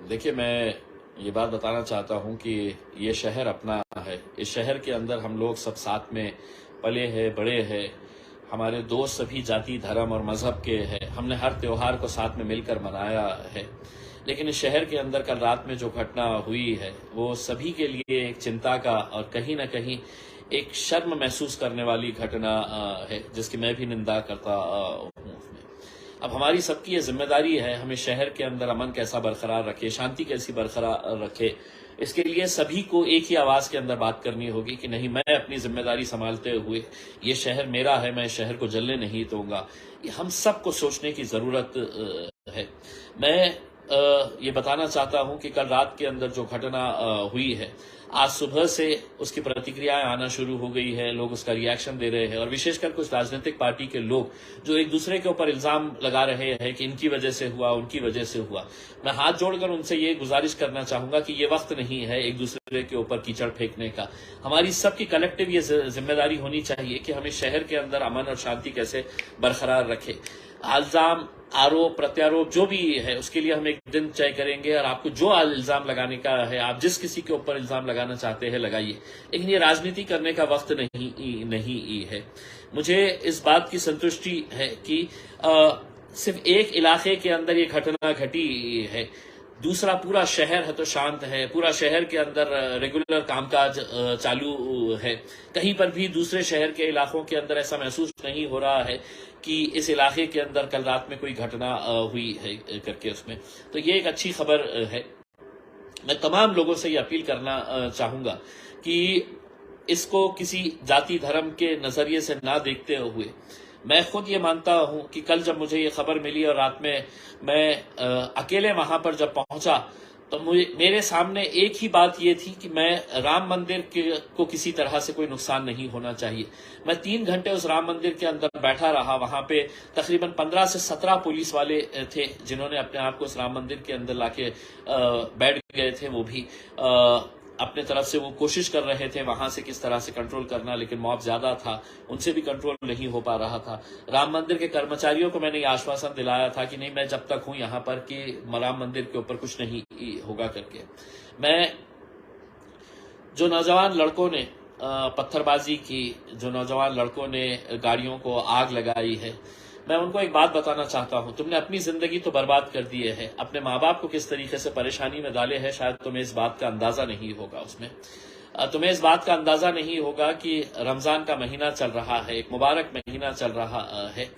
देखिए, मैं ये बात बताना चाहता हूँ कि ये शहर अपना है। इस शहर के अंदर हम लोग सब साथ में पले हैं, बड़े हैं। हमारे दोस्त सभी जाति, धर्म और मजहब के हैं। हमने हर त्योहार को साथ में मिलकर मनाया है। लेकिन इस शहर के अंदर कल रात में जो घटना हुई है, वो सभी के लिए एक चिंता का और कहीं न कहीं एक शर्म महसूस करने वाली घटना है, जिसकी मैं भी निंदा करता हूँ। अब हमारी सबकी ये जिम्मेदारी है, हमें शहर के अंदर अमन कैसा बरकरार रखे, शांति कैसी बरकरार रखे। इसके लिए सभी को एक ही आवाज के अंदर बात करनी होगी कि नहीं, मैं अपनी जिम्मेदारी संभालते हुए, ये शहर मेरा है, मैं शहर को जलने नहीं दूंगा। ये हम सबको सोचने की जरूरत है। मैं ये बताना चाहता हूं कि कल रात के अंदर जो घटना हुई है, आज सुबह से उसकी प्रतिक्रियाएं आना शुरू हो गई है। लोग उसका रिएक्शन दे रहे हैं और विशेषकर कुछ राजनीतिक पार्टी के लोग जो एक दूसरे के ऊपर इल्जाम लगा रहे हैं कि इनकी वजह से हुआ, उनकी वजह से हुआ। मैं हाथ जोड़कर उनसे ये गुजारिश करना चाहूंगा कि ये वक्त नहीं है एक दूसरे के ऊपर कीचड़ फेंकने का। हमारी सबकी कलेक्टिव ये जिम्मेदारी होनी चाहिए कि हमें शहर के अंदर अमन और शांति कैसे बरकरार रखे। इल्जाम, आरोप प्रत्यारोप जो भी है, उसके लिए हम एक दिन तय करेंगे और आपको जो इल्जाम लगाने का है, आप जिस किसी के ऊपर इल्जाम लगाना चाहते हैं लगाइए, लेकिन ये राजनीति करने का वक्त नहीं है। मुझे इस बात की संतुष्टि है कि सिर्फ एक इलाके के अंदर ये घटना घटी है, दूसरा पूरा शहर है तो शांत है, पूरा शहर के अंदर रेगुलर कामकाज चालू है। कहीं पर भी दूसरे शहर के इलाकों के अंदर ऐसा महसूस नहीं हो रहा है कि इस इलाके के अंदर कल रात में कोई घटना हुई है करके उसमें। तो ये एक अच्छी खबर है। मैं तमाम लोगों से ये अपील करना चाहूंगा कि इसको किसी जाति धर्म के नजरिए से ना देखते हुए, मैं खुद ये मानता हूं कि कल जब मुझे ये खबर मिली और रात में मैं अकेले वहां पर जब पहुंचा, तो मेरे सामने एक ही बात ये थी कि मैं राम मंदिर को किसी तरह से कोई नुकसान नहीं होना चाहिए। मैं 3 घंटे उस राम मंदिर के अंदर बैठा रहा। वहां पे तकरीबन 15 से 17 पुलिस वाले थे जिन्होंने अपने आप को उस राम मंदिर के अंदर लाके बैठ गए थे। वो भी अपने तरफ से वो कोशिश कर रहे थे वहां से किस तरह से कंट्रोल करना, लेकिन मॉब ज्यादा था, उनसे भी कंट्रोल नहीं हो पा रहा था। राम मंदिर के कर्मचारियों को मैंने ये आश्वासन दिलाया था कि नहीं, मैं जब तक हूं यहाँ पर कि राम मंदिर के ऊपर कुछ नहीं होगा करके। मैं जो नौजवान लड़कों ने पत्थरबाजी की, जो नौजवान लड़कों ने गाड़ियों को आग लगाई है, मैं उनको एक बात बताना चाहता हूं। तुमने अपनी जिंदगी तो बर्बाद कर दी है, अपने माँ बाप को किस तरीके से परेशानी में डाले हैं, शायद तुम्हें इस बात का अंदाजा नहीं होगा। उसमें तुम्हें इस बात का अंदाजा नहीं होगा कि रमजान का महीना चल रहा है, एक मुबारक महीना चल रहा है,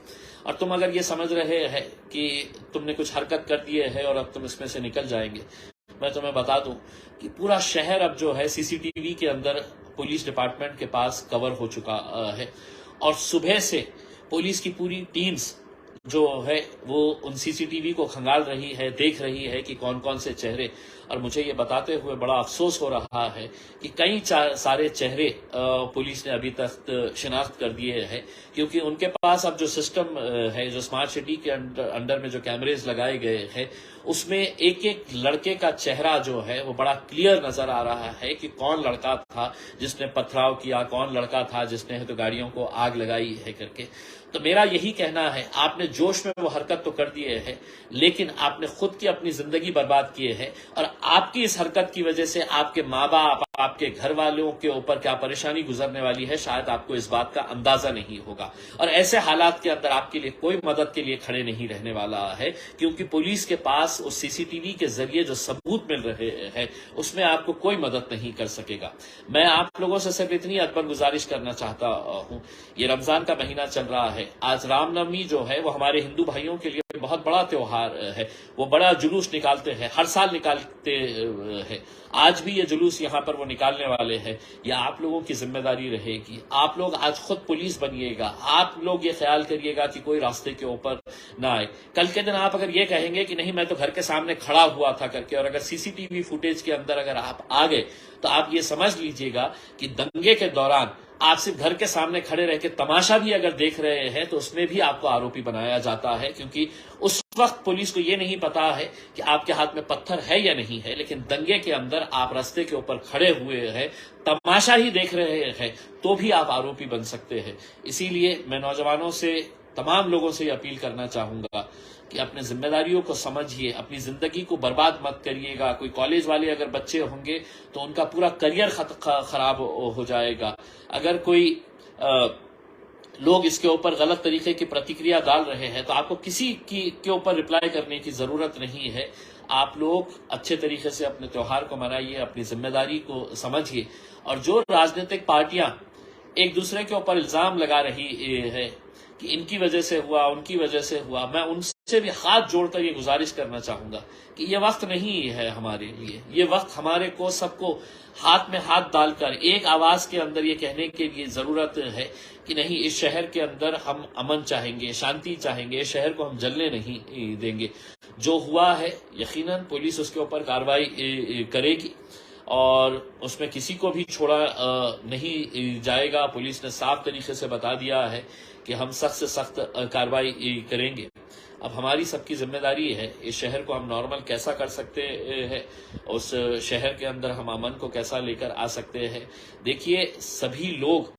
और तुम अगर ये समझ रहे हैं कि तुमने कुछ हरकत कर दिए है और अब तुम इसमें से निकल जाएंगे, मैं तुम्हें बता दूं कि पूरा शहर अब जो है सीसीटीवी के अंदर पुलिस डिपार्टमेंट के पास कवर हो चुका है। और सुबह से पुलिस की पूरी टीम्स जो है वो उन सीसीटीवी को खंगाल रही है, देख रही है कि कौन कौन से चेहरे। और मुझे ये बताते हुए बड़ा अफसोस हो रहा है कि कई सारे चेहरे पुलिस ने अभी तक शिनाख्त कर दिए हैं, क्योंकि उनके पास अब जो सिस्टम है, जो स्मार्ट सिटी के अंडर में जो कैमरेज लगाए गए हैं, उसमें एक एक लड़के का चेहरा जो है वो बड़ा क्लियर नजर आ रहा है कि कौन लड़का था जिसने पथराव किया, कौन लड़का था जिसने तो गाड़ियों को आग लगाई है करके। तो मेरा यही कहना है, आपने जोश में वो हरकत तो कर दिए है, लेकिन आपने खुद की अपनी जिंदगी बर्बाद किए है, और आपकी इस हरकत की वजह से आपके माँ बाप, आपके घर वालों के ऊपर क्या परेशानी गुजरने वाली है, शायद आपको इस बात का अंदाजा नहीं होगा। और ऐसे हालात के अंदर आपके लिए कोई मदद के लिए खड़े नहीं रहने वाला है, क्योंकि पुलिस के पास उस सीसीटीवी के जरिए जो सबूत मिल रहे हैं उसमें आपको कोई मदद नहीं कर सकेगा। मैं आप लोगों से सिर्फ इतनी अदबन गुजारिश करना चाहता हूं, ये रमजान का महीना चल रहा है, आज रामनवमी जो है वो हमारे हिंदू भाइयों के लिए बहुत बड़ा त्योहार है। वो बड़ा जुलूस निकालते हैं, हर साल निकालते हैं। आज भी ये जुलूस यहाँ पर वो निकालने वाले हैं। ये आप लोगों की जिम्मेदारी रहेगी। आप लोग आज खुद पुलिस बनिएगा। आप लोग ये ख्याल करिएगा कि कोई रास्ते के ऊपर ना आए। कल के दिन आप अगर ये कहेंगे कि नहीं, मैं तो घर के सामने खड़ा हुआ था करके, और अगर सीसीटीवी फुटेज के अंदर अगर आप आ गए, तो आप ये समझ लीजिएगा कि दंगे के दौरान आप सिर्फ घर के सामने खड़े रह के तमाशा भी अगर देख रहे हैं तो उसमें भी आपको आरोपी बनाया जाता है, क्योंकि उस वक्त पुलिस को ये नहीं पता है कि आपके हाथ में पत्थर है या नहीं है, लेकिन दंगे के अंदर आप रास्ते के ऊपर खड़े हुए हैं, तमाशा ही देख रहे हैं, तो भी आप आरोपी बन सकते हैं। इसीलिए मैं नौजवानों से, तमाम लोगों से अपील करना चाहूंगा कि अपने जिम्मेदारियों को समझिए, अपनी जिंदगी को बर्बाद मत करिएगा। कोई कॉलेज वाले अगर बच्चे होंगे तो उनका पूरा करियर खराब हो जाएगा। अगर कोई लोग इसके ऊपर गलत तरीके की प्रतिक्रिया डाल रहे हैं तो आपको किसी के ऊपर रिप्लाई करने की जरूरत नहीं है। आप लोग अच्छे तरीके से अपने त्योहार को मनाइए, अपनी जिम्मेदारी को समझिए। और जो राजनीतिक पार्टियां एक दूसरे के ऊपर इल्जाम लगा रही है कि इनकी वजह से हुआ, उनकी वजह से हुआ, मैं उनसे भी हाथ जोड़कर ये गुजारिश करना चाहूंगा कि ये वक्त नहीं है हमारे लिए। ये वक्त हमारे को सबको हाथ में हाथ डालकर एक आवाज के अंदर ये कहने के लिए जरूरत है कि नहीं, इस शहर के अंदर हम अमन चाहेंगे, शांति चाहेंगे, इस शहर को हम जलने नहीं देंगे। जो हुआ है यकीनन पुलिस उसके ऊपर कार्रवाई करेगी और उसमें किसी को भी छोड़ा नहीं जाएगा। पुलिस ने साफ तरीके से बता दिया है कि हम सख्त से सख्त कार्रवाई करेंगे। अब हमारी सबकी जिम्मेदारी है इस शहर को हम नॉर्मल कैसा कर सकते हैं, उस शहर के अंदर हम अमन को कैसा लेकर आ सकते हैं। देखिए, सभी लोग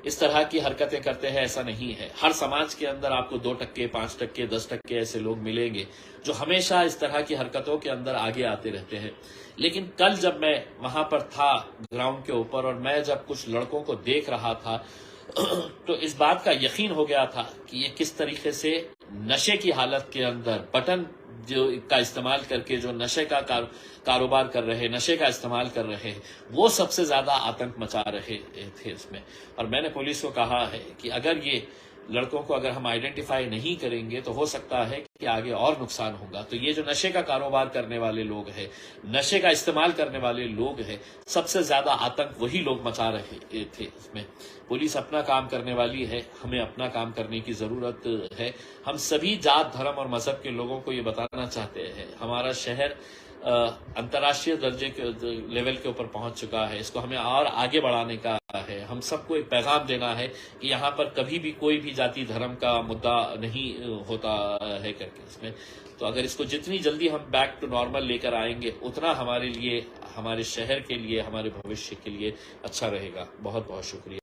इस तरह की हरकतें करते हैं ऐसा नहीं है। हर समाज के अंदर आपको 2%, 5%, 10% ऐसे लोग मिलेंगे जो हमेशा इस तरह की हरकतों के अंदर आगे आते रहते हैं। लेकिन कल जब मैं वहां पर था ग्राउंड के ऊपर और मैं जब कुछ लड़कों को देख रहा था तो इस बात का यकीन हो गया था कि ये किस तरीके से नशे की हालत के अंदर बटन जो का इस्तेमाल करके जो नशे का कारोबार कर रहे, नशे का इस्तेमाल कर रहे हैं, वो सबसे ज्यादा आतंक मचा रहे थे इसमें। और मैंने पुलिस को कहा है कि अगर ये लड़कों को अगर हम आइडेंटिफाई नहीं करेंगे तो हो सकता है कि आगे और नुकसान होगा। तो ये जो नशे का कारोबार करने वाले लोग हैं, नशे का इस्तेमाल करने वाले लोग हैं, सबसे ज्यादा आतंक वही लोग मचा रहे थे इसमें। पुलिस अपना काम करने वाली है, हमें अपना काम करने की जरूरत है। हम सभी जात, धर्म और मजहब के लोगों को ये बताना चाहते हैं हमारा शहर अंतर्राष्ट्रीय दर्जे के लेवल के ऊपर पहुंच चुका है, इसको हमें और आगे बढ़ाने का है। हम सबको एक पैगाम देना है कि यहाँ पर कभी भी कोई भी जाति धर्म का मुद्दा नहीं होता है करके इसमें। तो अगर इसको जितनी जल्दी हम बैक टू नॉर्मल लेकर आएंगे उतना हमारे लिए, हमारे शहर के लिए, हमारे भविष्य के लिए अच्छा रहेगा। बहुत बहुत शुक्रिया।